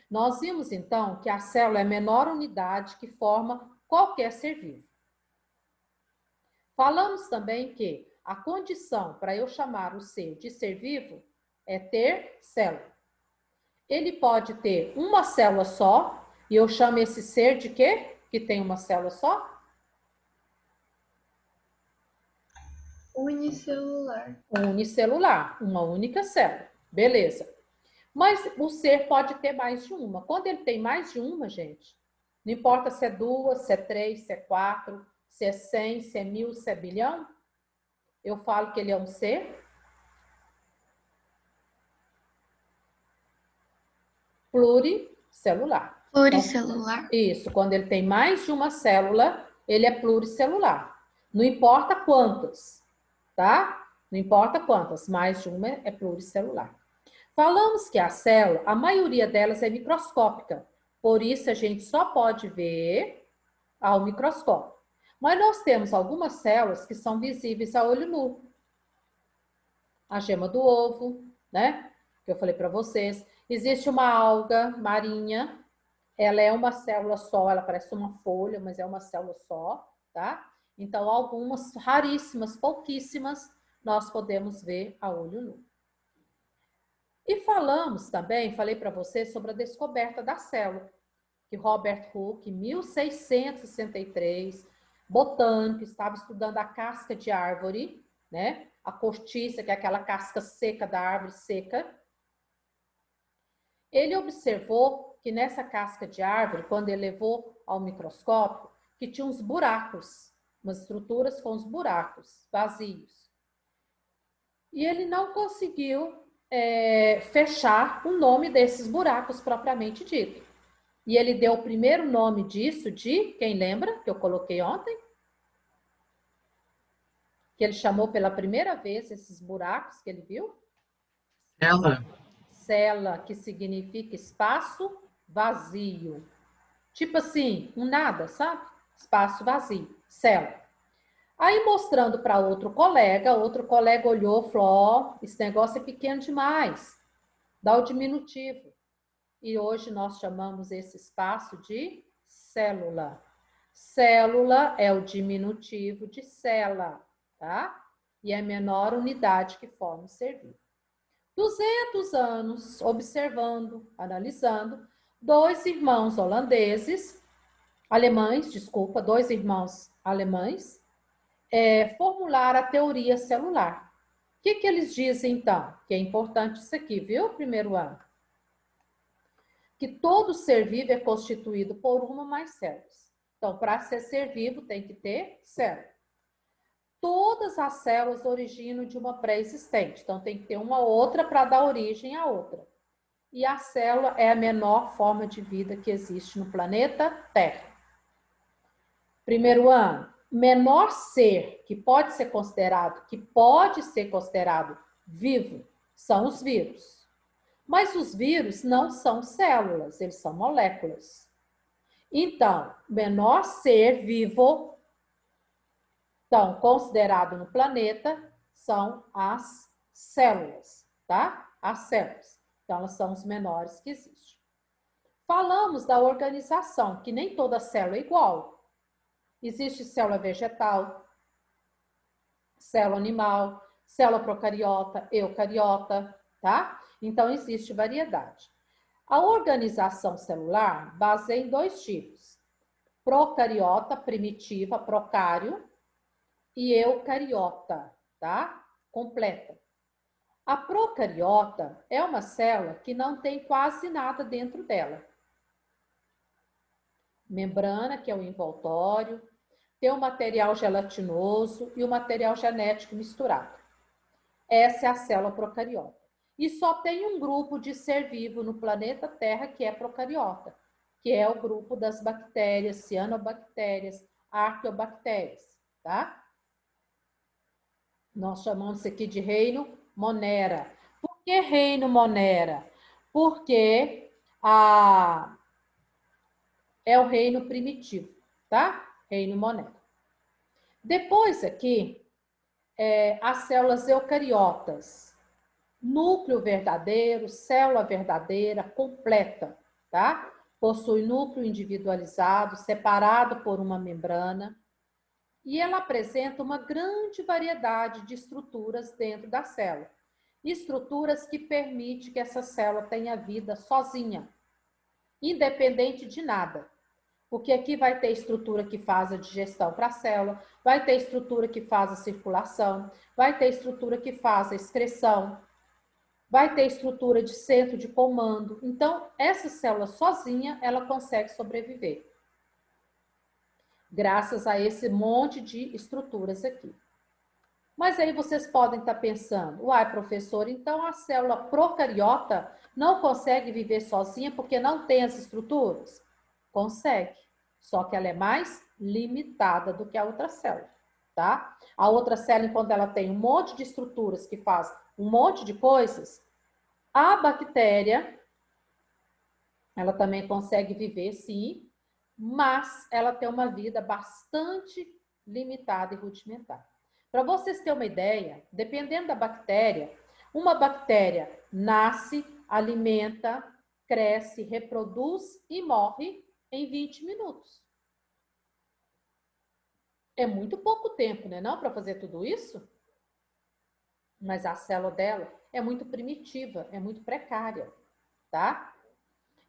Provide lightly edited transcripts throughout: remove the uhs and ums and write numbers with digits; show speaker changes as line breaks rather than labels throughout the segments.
Nós vimos, então, que a célula é a menor unidade que forma qualquer ser vivo. Falamos também que a condição para eu chamar o ser de ser vivo é ter célula. Ele pode ter uma célula só, e eu chamo esse ser de quê? Que tem uma célula só?
Unicelular.
Unicelular, uma única célula. Beleza. Mas o ser pode ter mais de uma. Quando ele tem mais de uma, gente, não importa se é 2, se é 3, se é 4, se é 100, se é 1000, se é bilhão, eu falo que ele é um ser pluricelular.
Pluricelular.
Isso, quando ele tem mais de uma célula, ele é pluricelular. Não importa quantas, tá? Não importa quantas, mais de uma é pluricelular. Falamos que a célula, a maioria delas é microscópica, por isso a gente só pode ver ao microscópio. Mas nós temos algumas células que são visíveis a olho nu. A gema do ovo, né? Que eu falei para vocês. Existe uma alga marinha, ela é uma célula só, ela parece uma folha, mas é uma célula só, tá? Então, algumas raríssimas, pouquíssimas, nós podemos ver a olho nu. E falamos também, falei para vocês sobre a descoberta da célula, que Robert Hooke, em 1663, botânico, estava estudando a casca de árvore, né? A cortiça, que é aquela casca seca da árvore seca. Ele observou que nessa casca de árvore, quando ele levou ao microscópio, que tinha uns buracos, umas estruturas com os buracos vazios. E ele não conseguiu fechar o nome desses buracos propriamente dito. E ele deu o primeiro nome disso de, quem lembra, que eu coloquei ontem? Que ele chamou pela primeira vez esses buracos que ele viu?
Célula.
Cela, que significa espaço vazio. Tipo assim, um nada, sabe? Espaço vazio, célula. Aí mostrando para outro colega olhou e falou, ó, esse negócio é pequeno demais, dá o diminutivo. E hoje nós chamamos esse espaço de célula. Célula é o diminutivo de cela, tá? E é a menor unidade que forma o ser vivo. 200 anos observando, analisando, dois irmãos alemães, formularam a teoria celular. O que eles dizem, então? Que é importante isso aqui, viu? Primeiro ano. Que todo ser vivo é constituído por uma ou mais células. Então, para ser vivo, tem que ter célula. Todas as células originam de uma pré-existente. Então, tem que ter uma outra para dar origem à outra. E a célula é a menor forma de vida que existe no planeta Terra. Primeiro ano, menor ser que pode ser considerado vivo são os vírus. Mas os vírus não são células, eles são moléculas. Então, menor ser vivo, então, considerado no planeta, são as células, tá? As células. Então, elas são os menores que existem. Falamos da organização, que nem toda célula é igual. Existe célula vegetal, célula animal, célula procariota, eucariota, tá? Então, existe variedade. A organização celular baseia em dois tipos. Procariota, primitiva, procário, e eucariota, tá? Completa. A procariota é uma célula que não tem quase nada dentro dela. Membrana, que é o envoltório, tem o material gelatinoso e o material genético misturado. Essa é a célula procariota. E só tem um grupo de ser vivo no planeta Terra que é procariota, que é o grupo das bactérias, cianobactérias, arqueobactérias, tá? Nós chamamos isso aqui de reino Monera. Por que reino Monera? Porque é o reino primitivo, tá? Reino Monera. Depois aqui, as células eucariotas. Núcleo verdadeiro, célula verdadeira, completa, tá? Possui núcleo individualizado, separado por uma membrana, e ela apresenta uma grande variedade de estruturas dentro da célula. Estruturas que permitem que essa célula tenha vida sozinha, independente de nada. Porque aqui vai ter estrutura que faz a digestão para a célula, vai ter estrutura que faz a circulação, vai ter estrutura que faz a excreção, vai ter estrutura de centro de comando. Então, essa célula sozinha, ela consegue sobreviver. Graças a esse monte de estruturas aqui. Mas aí vocês podem estar pensando, uai, professor, então a célula procariota não consegue viver sozinha porque não tem as estruturas? Consegue, só que ela é mais limitada do que a outra célula, tá? A outra célula, enquanto ela tem um monte de estruturas que faz um monte de coisas, a bactéria, ela também consegue viver, sim, mas ela tem uma vida bastante limitada e rudimentar. Para vocês terem uma ideia, dependendo da bactéria, uma bactéria nasce, alimenta, cresce, reproduz e morre em 20 minutos. É muito pouco tempo, né, não, para fazer tudo isso? Mas a célula dela é muito primitiva, é muito precária, tá?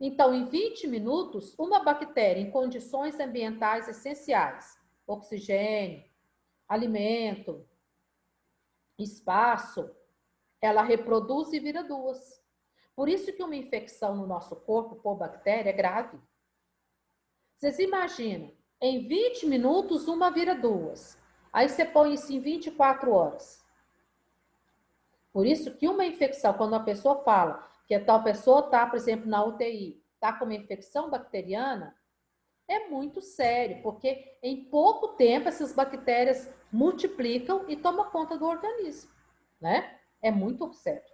Então, em 20 minutos, uma bactéria em condições ambientais essenciais, oxigênio, alimento, espaço, ela reproduz e vira duas. Por isso que uma infecção no nosso corpo por bactéria é grave. Vocês imaginam, em 20 minutos uma vira duas. Aí você põe isso em 24 horas. Por isso que uma infecção, quando a pessoa fala que a tal pessoa está, por exemplo, na UTI, está com uma infecção bacteriana, é muito sério, porque em pouco tempo essas bactérias multiplicam e tomam conta do organismo, né? É muito sério.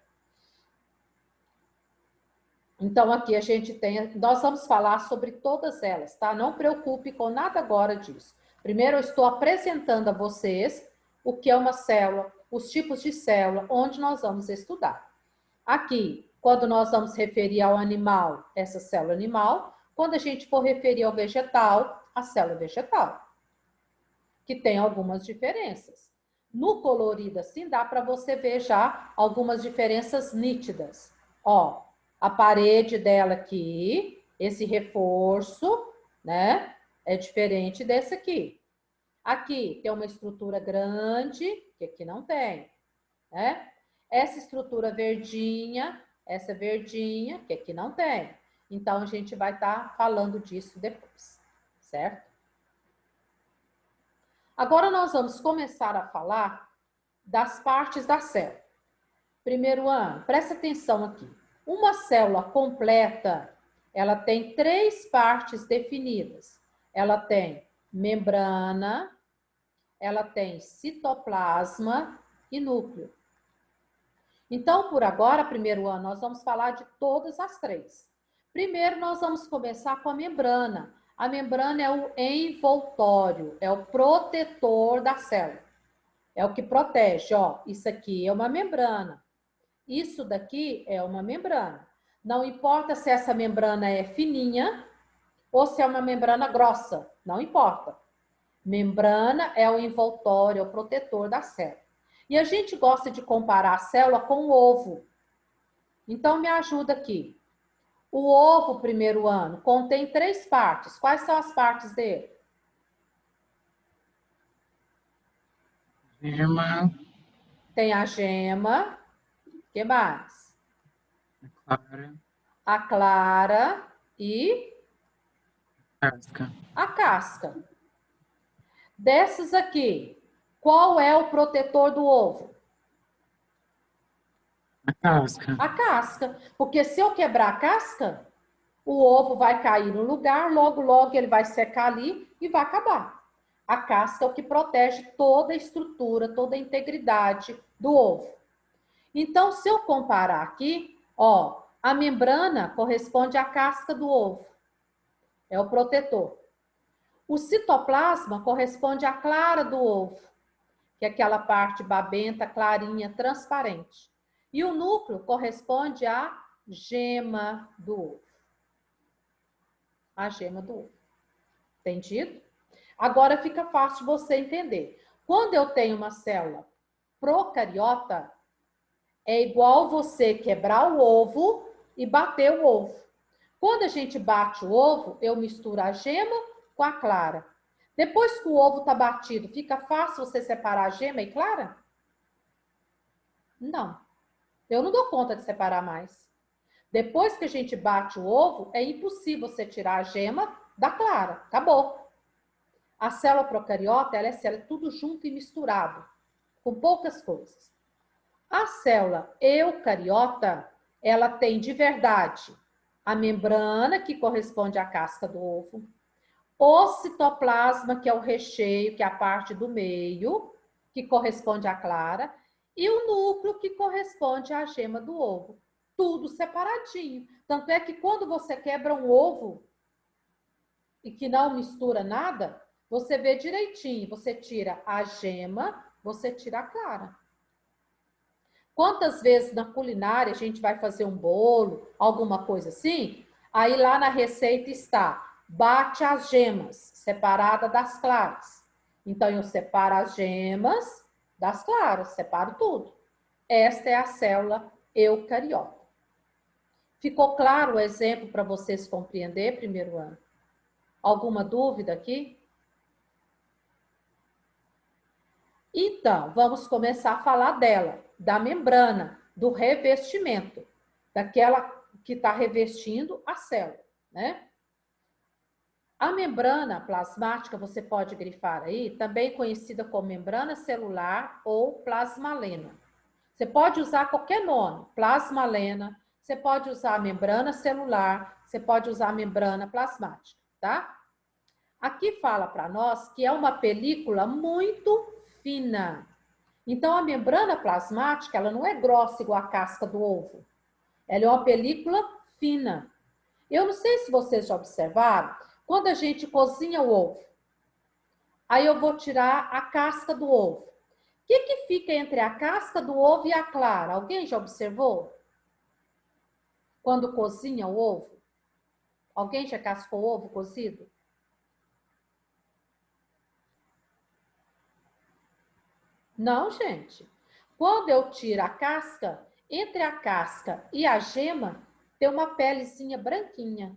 Então, aqui a gente tem, nós vamos falar sobre todas elas, tá? Não preocupe com nada agora disso. Primeiro, eu estou apresentando a vocês o que é uma célula, os tipos de célula, onde nós vamos estudar. Aqui, quando nós vamos referir ao animal, essa célula animal. Quando a gente for referir ao vegetal, a célula vegetal, que tem algumas diferenças. No colorido, assim, dá para você ver já algumas diferenças nítidas. Ó, a parede dela aqui, esse reforço, né, é diferente desse aqui. Aqui tem uma estrutura grande, que aqui não tem, né? Essa estrutura verdinha, essa verdinha, que aqui não tem. Então, a gente vai estar falando disso depois, certo? Agora, nós vamos começar a falar das partes da célula. Primeiro ano, presta atenção aqui. Uma célula completa, ela tem 3 partes definidas. Ela tem membrana, ela tem citoplasma e núcleo. Então, por agora, primeiro ano, nós vamos falar de todas as 3. Primeiro, nós vamos começar com a membrana. A membrana é o envoltório, é o protetor da célula. É o que protege, ó. Isso aqui é uma membrana. Isso daqui é uma membrana. Não importa se essa membrana é fininha ou se é uma membrana grossa, não importa. Membrana é o envoltório, é o protetor da célula. E a gente gosta de comparar a célula com o ovo. Então, me ajuda aqui. O ovo, primeiro ano, contém 3 partes. Quais são as partes dele?
Gema,
Tem a gema. O que mais?
clara,
A clara e
casca.
a casca. Dessas aqui, qual é o protetor do ovo?
A casca.
A casca. Porque se eu quebrar a casca, o ovo vai cair no lugar, logo, logo ele vai secar ali e vai acabar. A casca é o que protege toda a estrutura, toda a integridade do ovo. Então, se eu comparar aqui, ó, a membrana corresponde à casca do ovo. É o protetor. O citoplasma corresponde à clara do ovo, que é aquela parte babenta, clarinha, transparente. E o núcleo corresponde à gema do ovo. a gema do ovo. Entendido? Agora fica fácil você entender. Quando eu tenho uma célula procariota, é igual você quebrar o ovo e bater o ovo. Quando a gente bate o ovo, eu misturo a gema com a clara. Depois que o ovo está batido, fica fácil você separar a gema e clara? Não. Eu não dou conta de separar mais. Depois que a gente bate o ovo, é impossível você tirar a gema da clara. Acabou. A célula procariota, ela é célula tudo junto e misturado, com poucas coisas. A célula eucariota, ela tem de verdade a membrana, que corresponde à casca do ovo, o citoplasma, que é o recheio, que é a parte do meio, que corresponde à clara, e o núcleo, que corresponde à gema do ovo. Tudo separadinho. Tanto é que quando você quebra um ovo e que não mistura nada, você vê direitinho. Você tira a gema, você tira a clara. Quantas vezes na culinária a gente vai fazer um bolo, alguma coisa assim? Aí lá na receita está, bate as gemas, separada das claras. Então eu separo as gemas das claras, separo tudo. Esta é a célula eucariota. Ficou claro o exemplo para vocês compreender, primeiro ano? Alguma dúvida aqui? Então, vamos começar a falar dela, da membrana, do revestimento, daquela que está revestindo a célula, né? A membrana plasmática, você pode grifar aí, também conhecida como membrana celular ou plasmalena. Você pode usar qualquer nome, plasmalena, você pode usar a membrana celular, você pode usar a membrana plasmática, tá? Aqui fala para nós que é uma película muito fina. Então, a membrana plasmática, ela não é grossa igual a casca do ovo. Ela é uma película fina. Eu não sei se vocês já observaram, quando a gente cozinha o ovo, aí eu vou tirar a casca do ovo. O que fica entre a casca do ovo e a clara? Alguém já observou? Quando cozinha o ovo? Alguém já cascou o ovo cozido? Não, gente. Quando eu tiro a casca, entre a casca e a gema, tem uma pelezinha branquinha.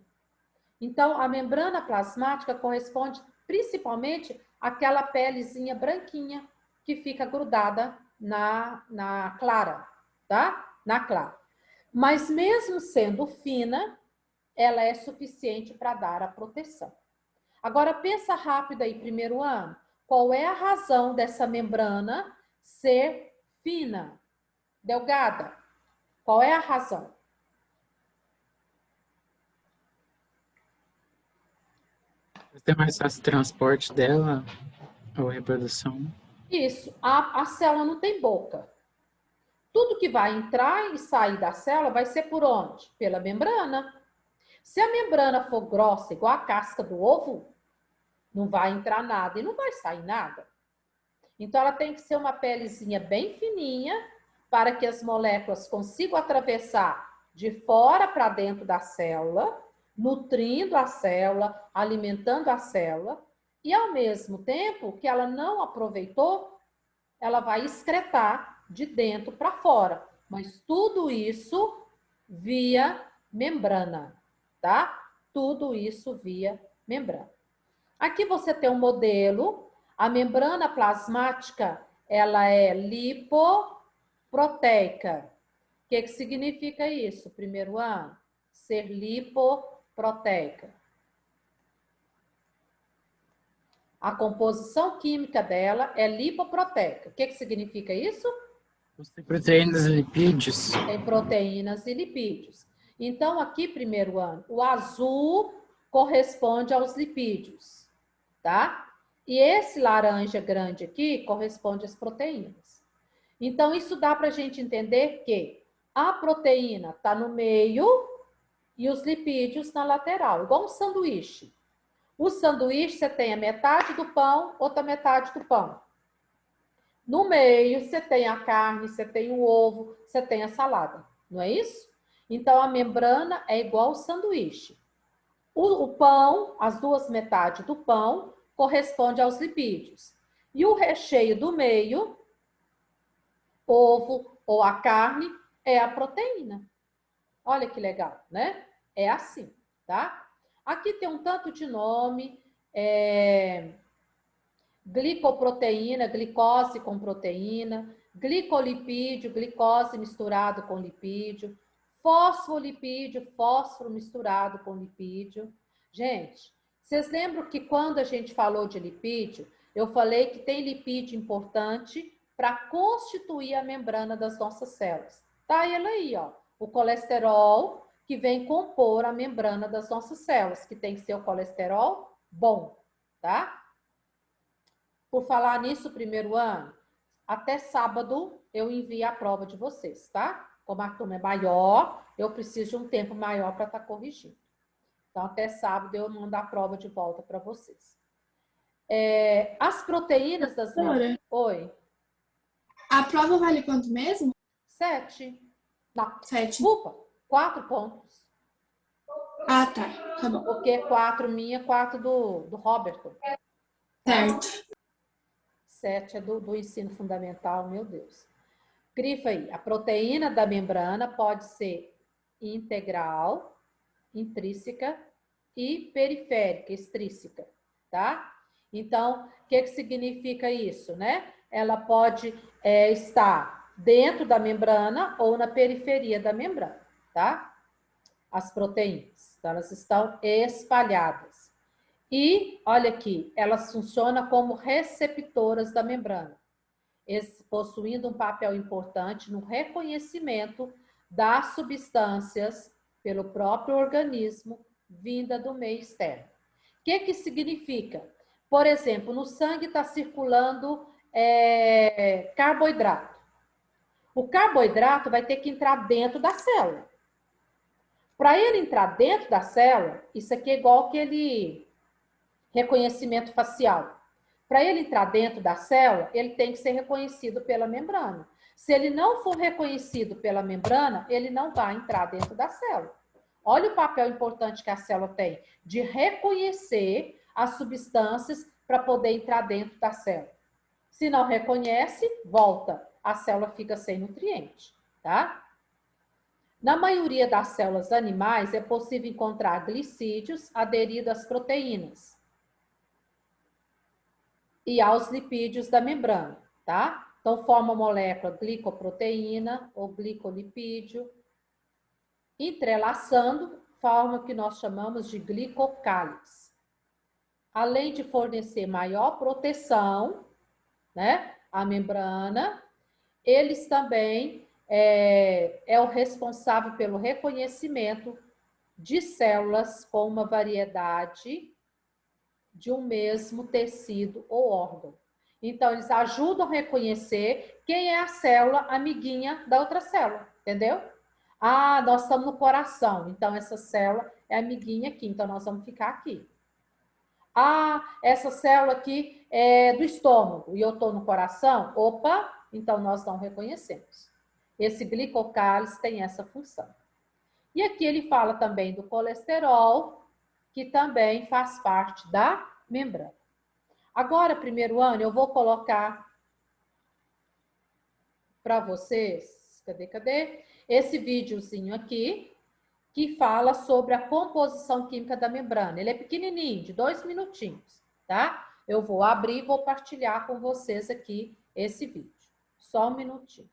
Então, a membrana plasmática corresponde principalmente àquela pelezinha branquinha que fica grudada na clara, tá? Na clara. Mas mesmo sendo fina, ela é suficiente para dar a proteção. Agora, pensa rápido aí, primeiro ano. Qual é a razão dessa membrana ser fina, delgada? Qual é a razão?
Tem mais fácil o transporte dela ou reprodução?
Isso, a célula não tem boca. Tudo que vai entrar e sair da célula vai ser por onde? Pela membrana. Se a membrana for grossa, igual a casca do ovo, não vai entrar nada e não vai sair nada. Então, ela tem que ser uma pelezinha bem fininha para que as moléculas consigam atravessar de fora para dentro da célula, nutrindo a célula, alimentando a célula, e ao mesmo tempo que ela não aproveitou, ela vai excretar de dentro para fora. Mas tudo isso via membrana, tá? Tudo isso via membrana. Aqui você tem um modelo. A membrana plasmática, ela é lipoproteica. O que significa isso, primeiro ano? Ser lipoproteica. A composição química dela é lipoproteica. O que significa isso?
Tem proteínas e lipídios.
Tem proteínas e lipídios. Então, aqui, primeiro ano, o azul corresponde aos lipídios, tá? E esse laranja grande aqui corresponde às proteínas. Então, isso dá para a gente entender que a proteína está no meio e os lipídios na lateral, igual um sanduíche. O sanduíche, você tem a metade do pão, outra metade do pão. No meio, você tem a carne, você tem o ovo, você tem a salada. Não é isso? Então, a membrana é igual ao sanduíche. O pão, as duas metades do pão, corresponde aos lipídios. E o recheio do meio, ovo ou a carne, é a proteína. Olha que legal, né? É assim, tá? Aqui tem um tanto de nome, glicoproteína, glicose com proteína, glicolipídio, glicose misturado com lipídio, fosfolipídio, fósforo misturado com lipídio. Gente, vocês lembram que quando a gente falou de lipídio, eu falei que tem lipídio importante para constituir a membrana das nossas células. Tá ele aí, ó, o colesterol que vem compor a membrana das nossas células, que tem que ser o colesterol bom, tá? Por falar nisso, primeiro ano, até sábado eu envio a prova de vocês, tá? Como a turma é maior, eu preciso de um tempo maior para estar corrigindo. Então, até sábado eu mando a prova de volta para vocês. As proteínas das membranas... Oi?
A prova vale quanto mesmo?
7. Não,
7.
desculpa, 4 pontos.
Ah, tá. Tá bom.
Porque 4 minha, 4 do Roberto.
Certo.
7 é do ensino fundamental, meu Deus. Grifa aí, a proteína da membrana pode ser integral, intrínseca e periférica, extrínseca, tá? Então, o que significa isso, né? Ela pode estar dentro da membrana ou na periferia da membrana, tá? As proteínas, então, elas estão espalhadas. E, olha aqui, elas funcionam como receptoras da membrana, possuindo um papel importante no reconhecimento das substâncias pelo próprio organismo vinda do meio externo. O que significa? Por exemplo, no sangue está circulando carboidrato. O carboidrato vai ter que entrar dentro da célula. Para ele entrar dentro da célula, isso aqui é igual aquele reconhecimento facial. Para ele entrar dentro da célula, ele tem que ser reconhecido pela membrana. Se ele não for reconhecido pela membrana, ele não vai entrar dentro da célula. Olha o papel importante que a célula tem de reconhecer as substâncias para poder entrar dentro da célula. Se não reconhece, volta. A célula fica sem nutriente, tá? Na maioria das células animais, é possível encontrar glicídios aderidos às proteínas e aos lipídios da membrana, tá? Então, forma a molécula glicoproteína ou glicolipídio, entrelaçando, forma o que nós chamamos de glicocálice. Além de fornecer maior proteção, né, à membrana, eles também é o responsável pelo reconhecimento de células com uma variedade de um mesmo tecido ou órgão. Então, eles ajudam a reconhecer quem é a célula amiguinha da outra célula, entendeu? Ah, nós estamos no coração, então essa célula é amiguinha aqui, então nós vamos ficar aqui. Ah, essa célula aqui é do estômago e eu estou no coração, opa, então nós não reconhecemos. Esse glicocálice tem essa função. E aqui ele fala também do colesterol, que também faz parte da membrana. Agora, primeiro ano, eu vou colocar para vocês, cadê? Esse videozinho aqui, que fala sobre a composição química da membrana. Ele é pequenininho, de 2 minutinhos, tá? Eu vou abrir e vou partilhar com vocês aqui esse vídeo. Só um minutinho.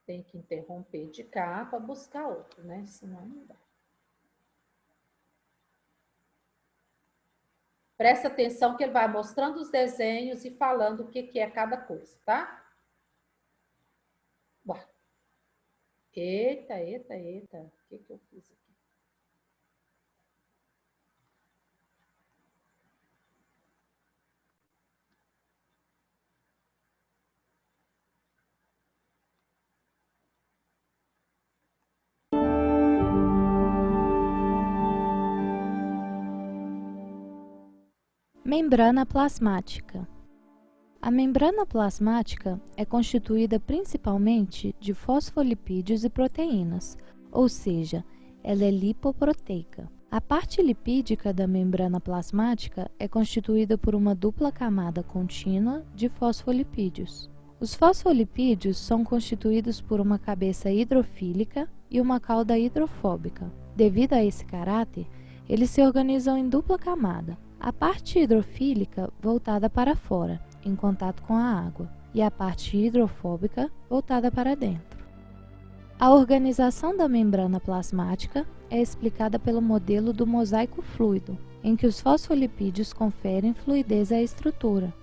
Tem que interromper de cá para buscar outro, né? Senão não dá. Presta atenção que ele vai mostrando os desenhos e falando o que é cada coisa, tá? Ué. Eita. O que eu fiz aqui?
Membrana plasmática. A membrana plasmática é constituída principalmente de fosfolipídios e proteínas, ou seja, ela é lipoproteica. A parte lipídica da membrana plasmática é constituída por uma dupla camada contínua de fosfolipídios. Os fosfolipídios são constituídos por uma cabeça hidrofílica e uma cauda hidrofóbica. Devido a esse caráter, eles se organizam em dupla camada. A parte hidrofílica voltada para fora, em contato com a água, e a parte hidrofóbica voltada para dentro. A organização da membrana plasmática é explicada pelo modelo do mosaico fluido, em que os fosfolipídios conferem fluidez à estrutura.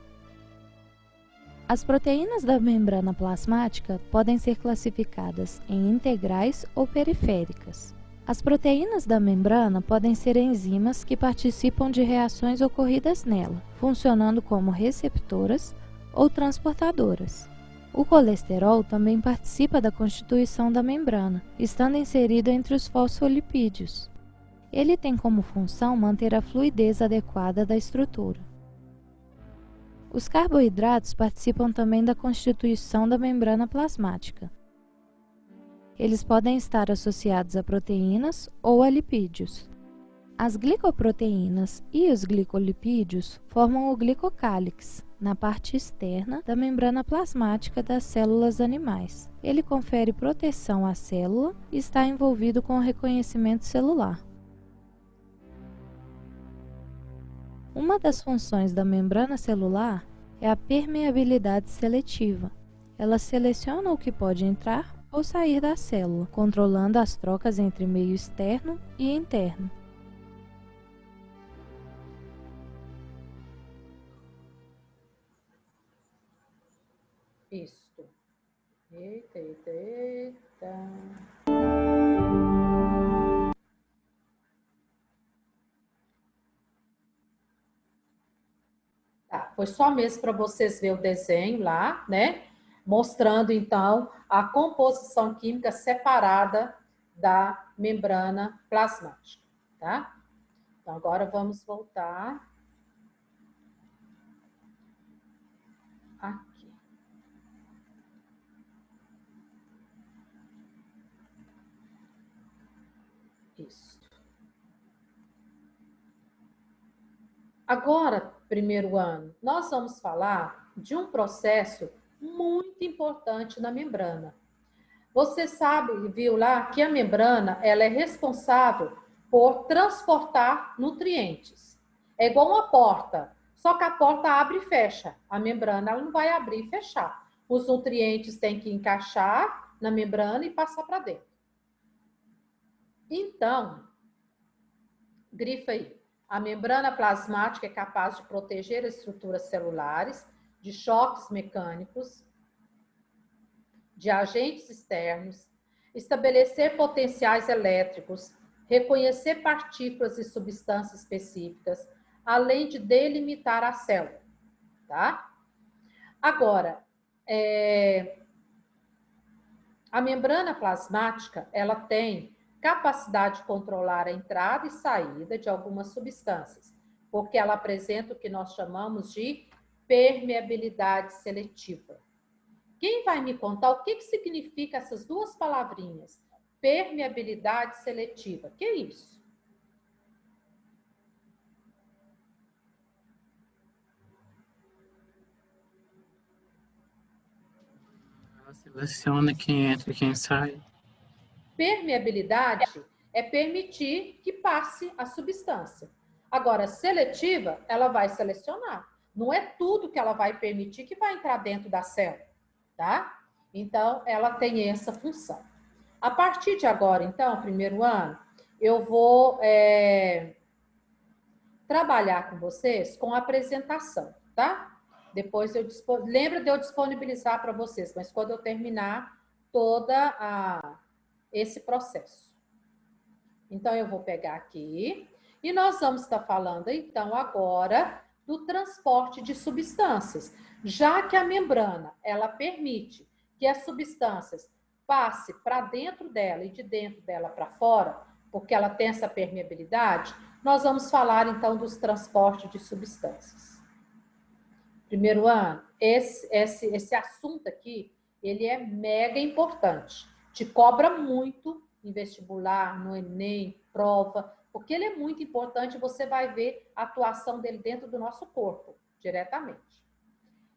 As proteínas da membrana plasmática podem ser classificadas em integrais ou periféricas. As proteínas da membrana podem ser enzimas que participam de reações ocorridas nela, funcionando como receptoras ou transportadoras. O colesterol também participa da constituição da membrana, estando inserido entre os fosfolipídios. Ele tem como função manter a fluidez adequada da estrutura. Os carboidratos participam também da constituição da membrana plasmática. Eles podem estar associados a proteínas ou a lipídios. As glicoproteínas e os glicolipídios formam o glicocálix, na parte externa da membrana plasmática das células animais. Ele confere proteção à célula e está envolvido com o reconhecimento celular. Uma das funções da membrana celular é a permeabilidade seletiva. Ela seleciona o que pode entrar ou sair da célula, controlando as trocas entre meio externo e interno.
Isso. Eita, eita, eita. Tá, foi só mesmo para vocês verem o desenho lá, né? Mostrando, então, a composição química separada da membrana plasmática, tá? Então, agora vamos voltar aqui. Isso. Agora, primeiro ano, nós vamos falar de um processo muito importante na membrana. Você sabe, viu lá, que a membrana ela é responsável por transportar nutrientes. É igual uma porta, só que a porta abre e fecha. A membrana ela não vai abrir e fechar. Os nutrientes têm que encaixar na membrana e passar para dentro. Então, grifa aí. A membrana plasmática é capaz de proteger as estruturas celulares de choques mecânicos, de agentes externos, estabelecer potenciais elétricos, reconhecer partículas e substâncias específicas, além de delimitar a célula, tá? Agora, a membrana plasmática, ela tem capacidade de controlar a entrada e saída de algumas substâncias, porque ela apresenta o que nós chamamos de permeabilidade seletiva. Quem vai me contar o que significa essas duas palavrinhas? Permeabilidade seletiva. Que é isso?
Ela seleciona quem entra e quem sai.
Permeabilidade é permitir que passe a substância. Agora, seletiva, ela vai selecionar. Não é tudo que ela vai permitir que vai entrar dentro da célula, tá? Então, ela tem essa função. A partir de agora, então, primeiro ano, eu vou trabalhar com vocês com a apresentação, tá? Depois lembra de eu disponibilizar para vocês, mas quando eu terminar esse processo. Então, eu vou pegar aqui e nós vamos estar falando, então, agora do transporte de substâncias, já que a membrana, ela permite que as substâncias passe para dentro dela e de dentro dela para fora, porque ela tem essa permeabilidade, nós vamos falar, então, dos transportes de substâncias. Primeiro ano, esse assunto aqui, ele é mega importante. Te cobra muito em vestibular, no Enem, prova, porque ele é muito importante, você vai ver a atuação dele dentro do nosso corpo, diretamente.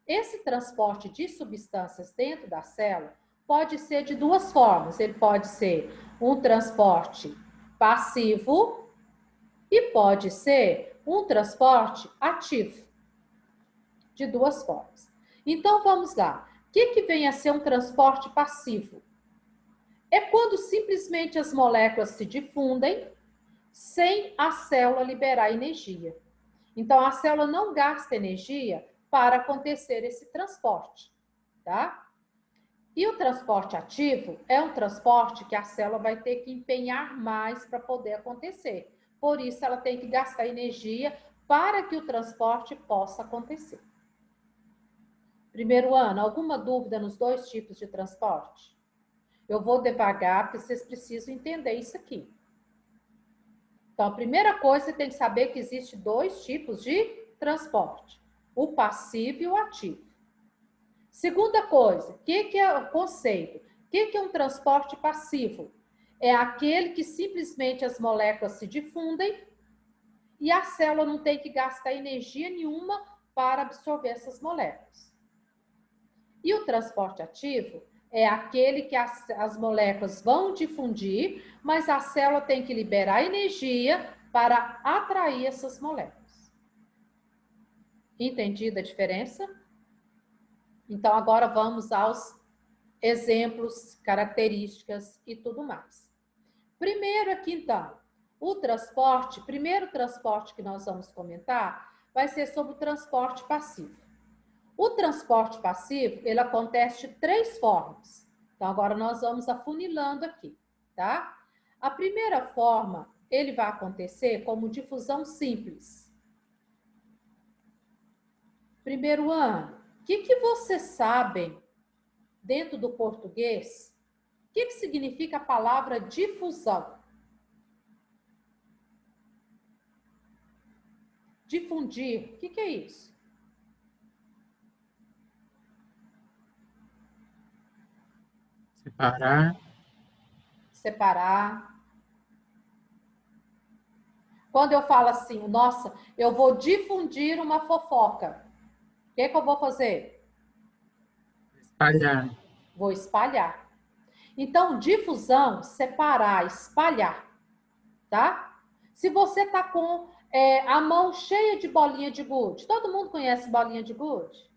Esse transporte de substâncias dentro da célula pode ser de duas formas. Ele pode ser um transporte passivo e pode ser um transporte ativo. De duas formas. Então, vamos lá. O que vem a ser um transporte passivo? É quando simplesmente as moléculas se difundem sem a célula liberar energia. Então, a célula não gasta energia para acontecer esse transporte, tá? E o transporte ativo é um transporte que a célula vai ter que empenhar mais para poder acontecer. Por isso, ela tem que gastar energia para que o transporte possa acontecer. Primeiro ano, alguma dúvida nos dois tipos de transporte? Eu vou devagar, porque vocês precisam entender isso aqui. Então, a primeira coisa, você tem que saber que existe dois tipos de transporte. O passivo e o ativo. Segunda coisa, o que é o conceito? O que é um transporte passivo? É aquele que simplesmente as moléculas se difundem e a célula não tem que gastar energia nenhuma para absorver essas moléculas. E o transporte ativo é aquele que as moléculas vão difundir, mas a célula tem que liberar energia para atrair essas moléculas. Entendida a diferença? Então, agora vamos aos exemplos, características e tudo mais. Primeiro aqui, então, primeiro transporte que nós vamos comentar vai ser sobre o transporte passivo. O transporte passivo, ele acontece de três formas. Então, agora nós vamos afunilando aqui, tá? A primeira forma, ele vai acontecer como difusão simples. Primeiro ano, o que vocês sabem dentro do português? O que significa a palavra difusão? Difundir, o que é isso? Separar. Quando eu falo assim, nossa, eu vou difundir uma fofoca, o que eu vou fazer?
Espalhar.
Vou espalhar. Então, difusão, separar, espalhar, tá? Se você tá com a mão cheia de bolinha de gude, todo mundo conhece bolinha de gude?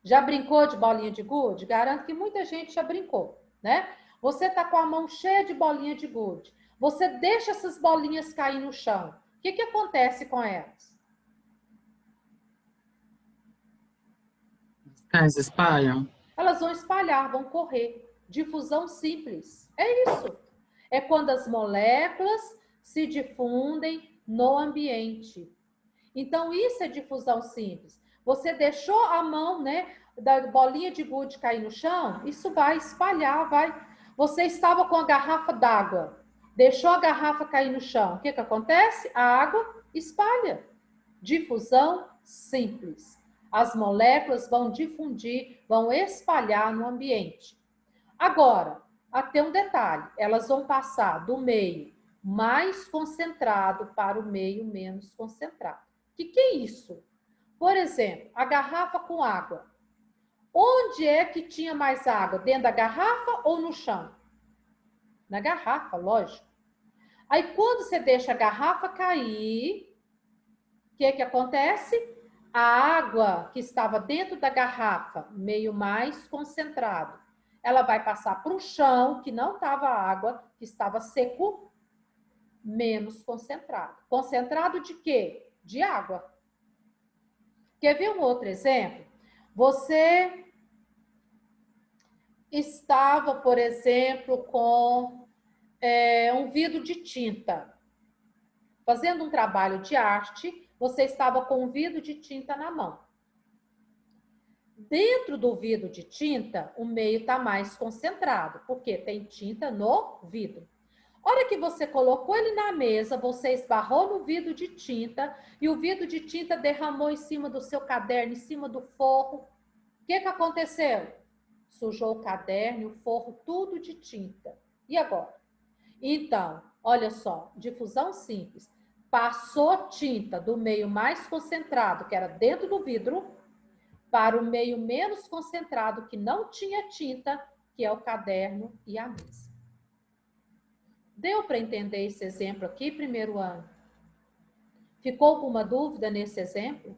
Já brincou de bolinha de gude? Garanto que muita gente já brincou, né? Você tá com a mão cheia de bolinha de gude. Você deixa essas bolinhas cair no chão. O que acontece com elas?
Elas espalham.
Elas vão espalhar, vão correr. Difusão simples. É isso. É quando as moléculas se difundem no ambiente. Então, isso é difusão simples. Você deixou a mão, né, da bolinha de gude cair no chão, isso vai espalhar, vai. Você estava com a garrafa d'água, deixou a garrafa cair no chão. O que acontece? A água espalha. Difusão simples. As moléculas vão difundir, vão espalhar no ambiente. Agora, até um detalhe, elas vão passar do meio mais concentrado para o meio menos concentrado. O que é isso? Por exemplo, a garrafa com água. Onde é que tinha mais água? Dentro da garrafa ou no chão? Na garrafa, lógico. Aí, quando você deixa a garrafa cair, o que acontece? A água que estava dentro da garrafa, meio mais concentrado, ela vai passar para o chão, que não estava água, que estava seco, menos concentrado. Concentrado de quê? De água. Quer ver um outro exemplo? Você estava, por exemplo, com um vidro de tinta. Fazendo um trabalho de arte, você estava com um vidro de tinta na mão. Dentro do vidro de tinta, o meio está mais concentrado, porque tem tinta no vidro. Hora que você colocou ele na mesa, você esbarrou no vidro de tinta e o vidro de tinta derramou em cima do seu caderno, em cima do forro. O que aconteceu? Sujou o caderno, o forro, tudo de tinta. E agora? Então, olha só, difusão simples. Passou tinta do meio mais concentrado, que era dentro do vidro, para o meio menos concentrado, que não tinha tinta, que é o caderno e a mesa. Deu para entender esse exemplo aqui, primeiro ano? Ficou alguma dúvida nesse exemplo?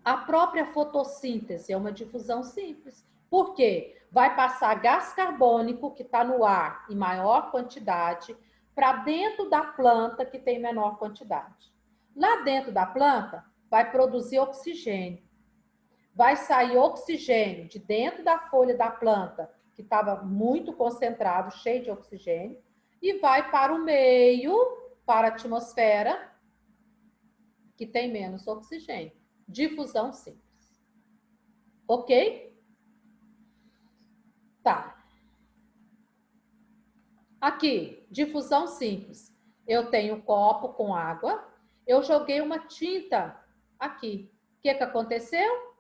A própria fotossíntese é uma difusão simples. Por quê? Vai passar gás carbônico, que está no ar, em maior quantidade, para dentro da planta, que tem menor quantidade. Lá dentro da planta, vai produzir oxigênio. Vai sair oxigênio de dentro da folha da planta, que estava muito concentrado, cheio de oxigênio, e vai para o meio, para a atmosfera, que tem menos oxigênio. Difusão simples. Ok? Tá. Aqui, difusão simples. Eu tenho um copo com água, eu joguei uma tinta aqui. O que aconteceu?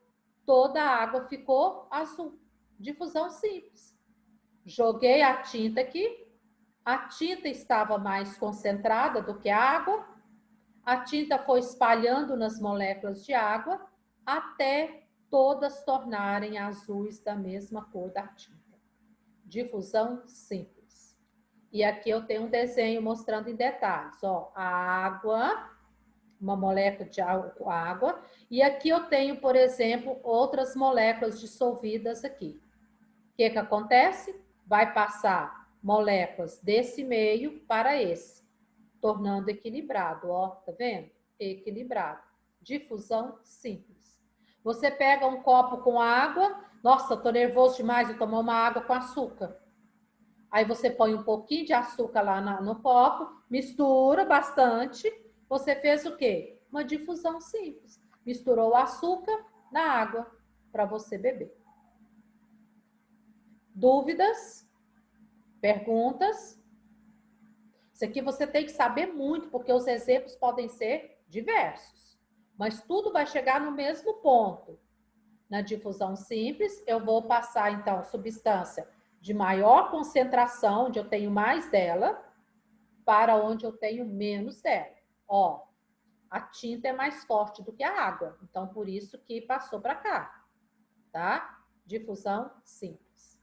Toda a água ficou azul. Difusão simples. Joguei a tinta aqui, a tinta estava mais concentrada do que a água, a tinta foi espalhando nas moléculas de água até todas tornarem azuis da mesma cor da tinta. Difusão simples. E aqui eu tenho um desenho mostrando em detalhes. Ó, a água, uma molécula de água, e aqui eu tenho, por exemplo, outras moléculas dissolvidas aqui. O que acontece? Vai passar moléculas desse meio para esse, tornando equilibrado, ó, tá vendo? Equilibrado. Difusão simples. Você pega um copo com água, nossa, tô nervoso demais, vou tomar uma água com açúcar. Aí você põe um pouquinho de açúcar lá no copo, mistura bastante. Você fez o quê? Uma difusão simples. Misturou o açúcar na água para você beber. Dúvidas? Perguntas? Isso aqui você tem que saber muito, porque os exemplos podem ser diversos. Mas tudo vai chegar no mesmo ponto. Na difusão simples, eu vou passar, então, substância de maior concentração, onde eu tenho mais dela, para onde eu tenho menos dela. Ó, a tinta é mais forte do que a água, então por isso que passou para cá, tá? Difusão simples.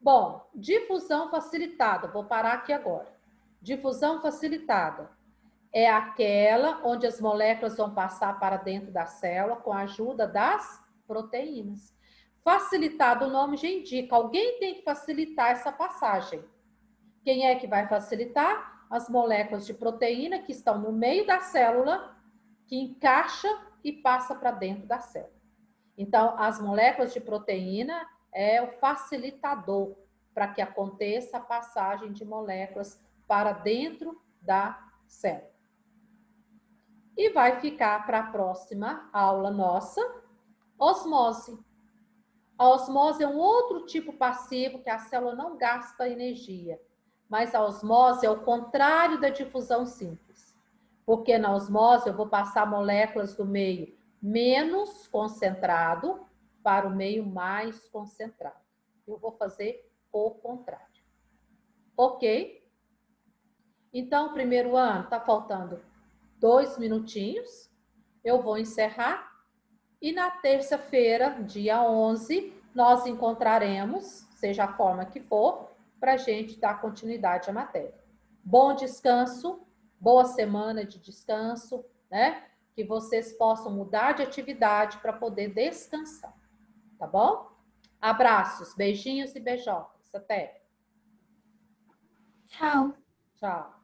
Bom, difusão facilitada, vou parar aqui agora. Difusão facilitada é aquela onde as moléculas vão passar para dentro da célula com a ajuda das proteínas. Facilitado, o nome já indica, alguém tem que facilitar essa passagem. Quem é que vai facilitar? As moléculas de proteína que estão no meio da célula, que encaixa e passa para dentro da célula. Então, as moléculas de proteína é o facilitador para que aconteça a passagem de moléculas para dentro da célula. E vai ficar para a próxima aula nossa, osmose. A osmose é um outro tipo passivo que a célula não gasta energia. Mas a osmose é o contrário da difusão simples. Porque na osmose eu vou passar moléculas do meio menos concentrado para o meio mais concentrado. Eu vou fazer o contrário. Ok? Então, primeiro ano, está faltando 2 minutinhos. Eu vou encerrar. E na terça-feira, dia 11, nós encontraremos, seja a forma que for, para a gente dar continuidade à matéria. Bom descanso, boa semana de descanso, né? Que vocês possam mudar de atividade para poder descansar, tá bom? Abraços, beijinhos e beijocas. Até.
Tchau.
Tchau.